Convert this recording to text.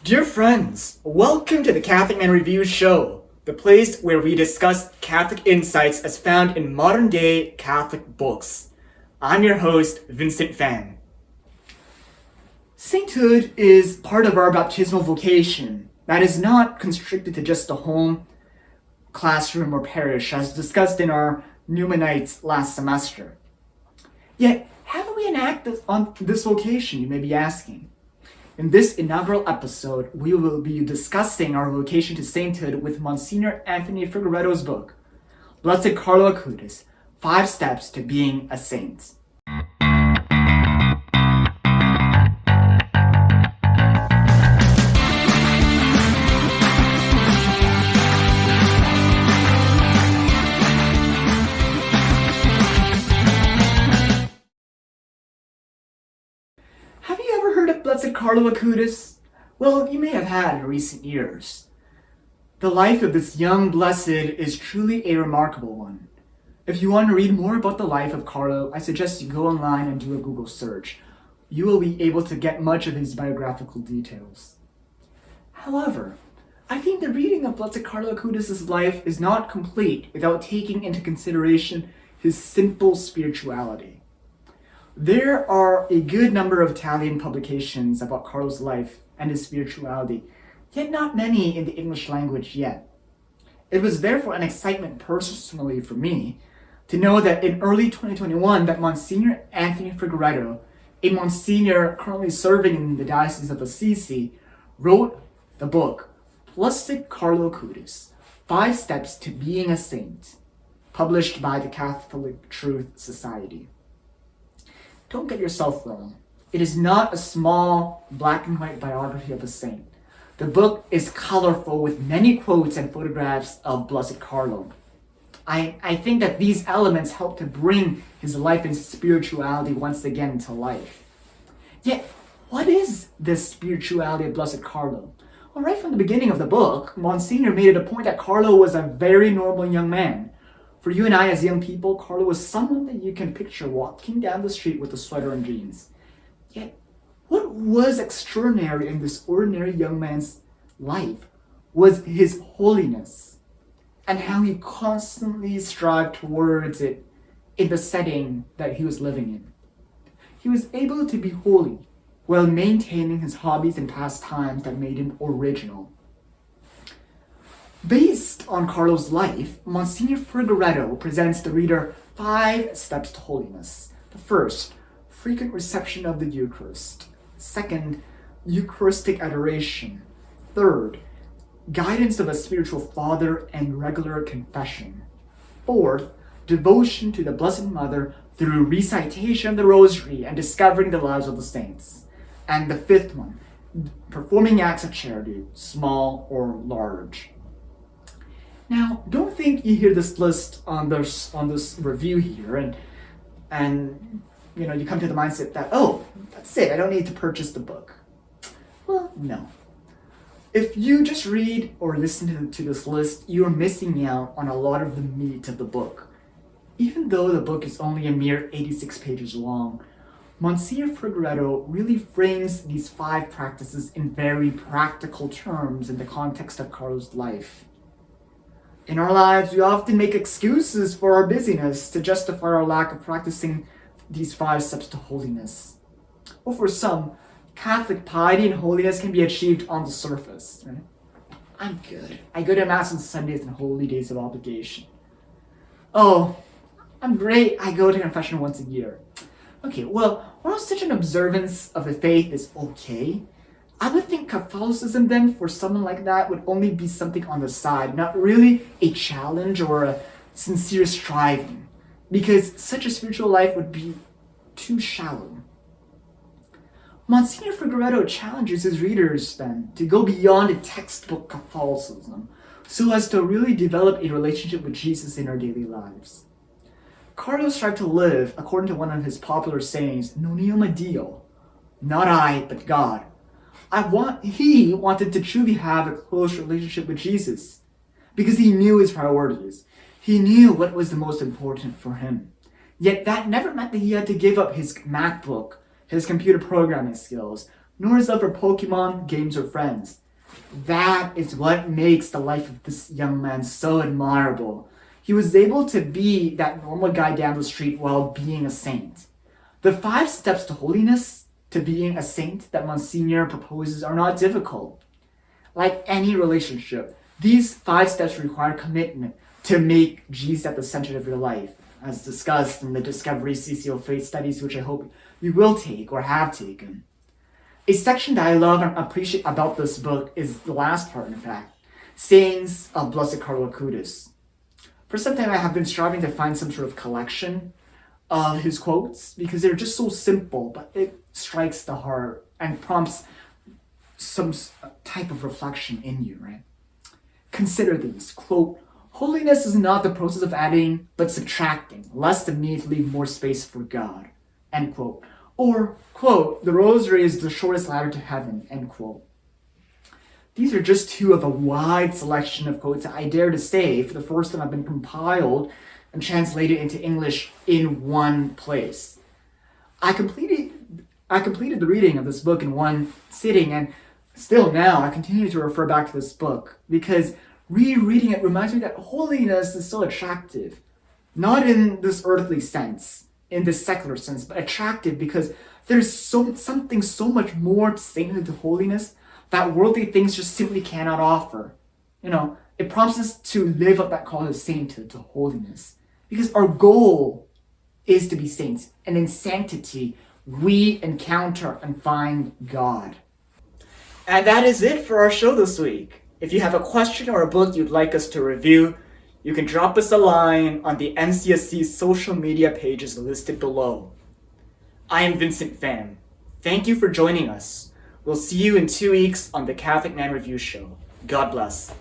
Dear friends, welcome to the Catholic Man Review Show, the place where we discuss Catholic insights as found in modern-day Catholic books. I'm your host, Vincent Fan. Sainthood is part of our baptismal vocation that is not constricted to just the home, classroom, or parish, as discussed in our Pneumonites last semester. Yet, how do we enact this vocation, you may be asking? In this inaugural episode, we will be discussing our vocation to sainthood with Monsignor Anthony Figueretto's book, Blessed Carlo Acutis, 5 Steps to Being a Saint. Have you ever heard of Blessed Carlo Acutis? Well, you may have had in recent years. The life of this young blessed is truly a remarkable one. If you want to read more about the life of Carlo, I suggest you go online and do a Google search. You will be able to get much of his biographical details. However, I think the reading of Blessed Carlo Acutis' life is not complete without taking into consideration his simple spirituality. There are a good number of Italian publications about Carlo's life and his spirituality, yet not many in the English language yet. It was therefore an excitement personally for me to know that in early 2021 that Monsignor Anthony Figueretto, a Monsignor currently serving in the Diocese of Assisi, wrote the book, Blessed Carlo Acutis, 5 Steps to Being a Saint, published by the Catholic Truth Society. Don't get yourself wrong. It is not a small black and white biography of a saint. The book is colorful with many quotes and photographs of Blessed Carlo. I think that these elements help to bring his life and spirituality once again to life. Yet, what is this spirituality of Blessed Carlo? Well, right from the beginning of the book, Monsignor made it a point that Carlo was a very normal young man. For you and I as young people, Carlo was someone that you can picture walking down the street with a sweater and jeans. Yet, what was extraordinary in this ordinary young man's life was his holiness and how he constantly strived towards it in the setting that he was living in. He was able to be holy while maintaining his hobbies and pastimes that made him original. Based on Carlo's life, Monsignor Figueretto presents the reader 5 steps to holiness. The first, frequent reception of the Eucharist. Second, Eucharistic adoration. Third, guidance of a spiritual father and regular confession. Fourth, devotion to the Blessed Mother through recitation of the Rosary and discovering the lives of the saints. And the 5th one, performing acts of charity, small or large. Now, don't think you hear this list on this review here and you come to the mindset that, oh, that's it, I don't need to purchase the book. Well, no. If you just read or listen to this list, you are missing out on a lot of the meat of the book. Even though the book is only a mere 86 pages long, Monsignor Figueretto really frames these 5 practices in very practical terms in the context of Carlo's life. In our lives, we often make excuses for our busyness to justify our lack of practicing these 5 steps to holiness. Or for some, Catholic piety and holiness can be achieved on the surface. Right? I'm good. I go to Mass on Sundays and holy days of obligation. Oh, I'm great. I go to confession once a year. Okay, well, while such an observance of the faith is okay, I would think Catholicism then, for someone like that, would only be something on the side, not really a challenge or a sincere striving, because such a spiritual life would be too shallow. Monsignor Figueretto challenges his readers then to go beyond a textbook Catholicism, so as to really develop a relationship with Jesus in our daily lives. Carlo strived to live, according to one of his popular sayings, non io ma Dio, not I, but God. He wanted to truly have a close relationship with Jesus because he knew his priorities. He knew what was the most important for him. Yet that never meant that he had to give up his MacBook, his computer programming skills, nor is love for Pokemon, games, or friends. That is what makes the life of this young man so admirable. He was able to be that normal guy down the street while being a saint. The 5 steps to holiness, to being a saint that Monsignor proposes are not difficult. Like any relationship, these 5 steps require commitment to make Jesus at the center of your life, as discussed in the Discovery CCO Faith Studies, which I hope you will take or have taken. A section that I love and appreciate about this book is the last part, in fact, sayings of Blessed Carlo Acutis. For some time I have been striving to find some sort of collection of his quotes because they're just so simple, but it strikes the heart and prompts some type of reflection in you, right? Consider these. Quote, "Holiness is not the process of adding, but subtracting, less than need to leave more space for God." End quote. Or, quote, "The rosary is the shortest ladder to heaven." End quote. These are just 2 of a wide selection of quotes that I dare to say, for the first time, have been compiled and translated into English in one place. I completed the reading of this book in one sitting, and still now I continue to refer back to this book because rereading it reminds me that holiness is so attractive. Not in this earthly sense, in this secular sense, but attractive because there's something so much more to sainthood, to holiness, that worldly things just simply cannot offer. It prompts us to live up that call to sainthood, to holiness. Because our goal is to be saints, and in sanctity, we encounter and find God. And that is it for our show this week. If you have a question or a book you'd like us to review, you can drop us a line on the NCSC social media pages listed below. I am Vincent Pham. Thank you for joining us. We'll see you in 2 weeks on the Catholic Man Review Show. God bless.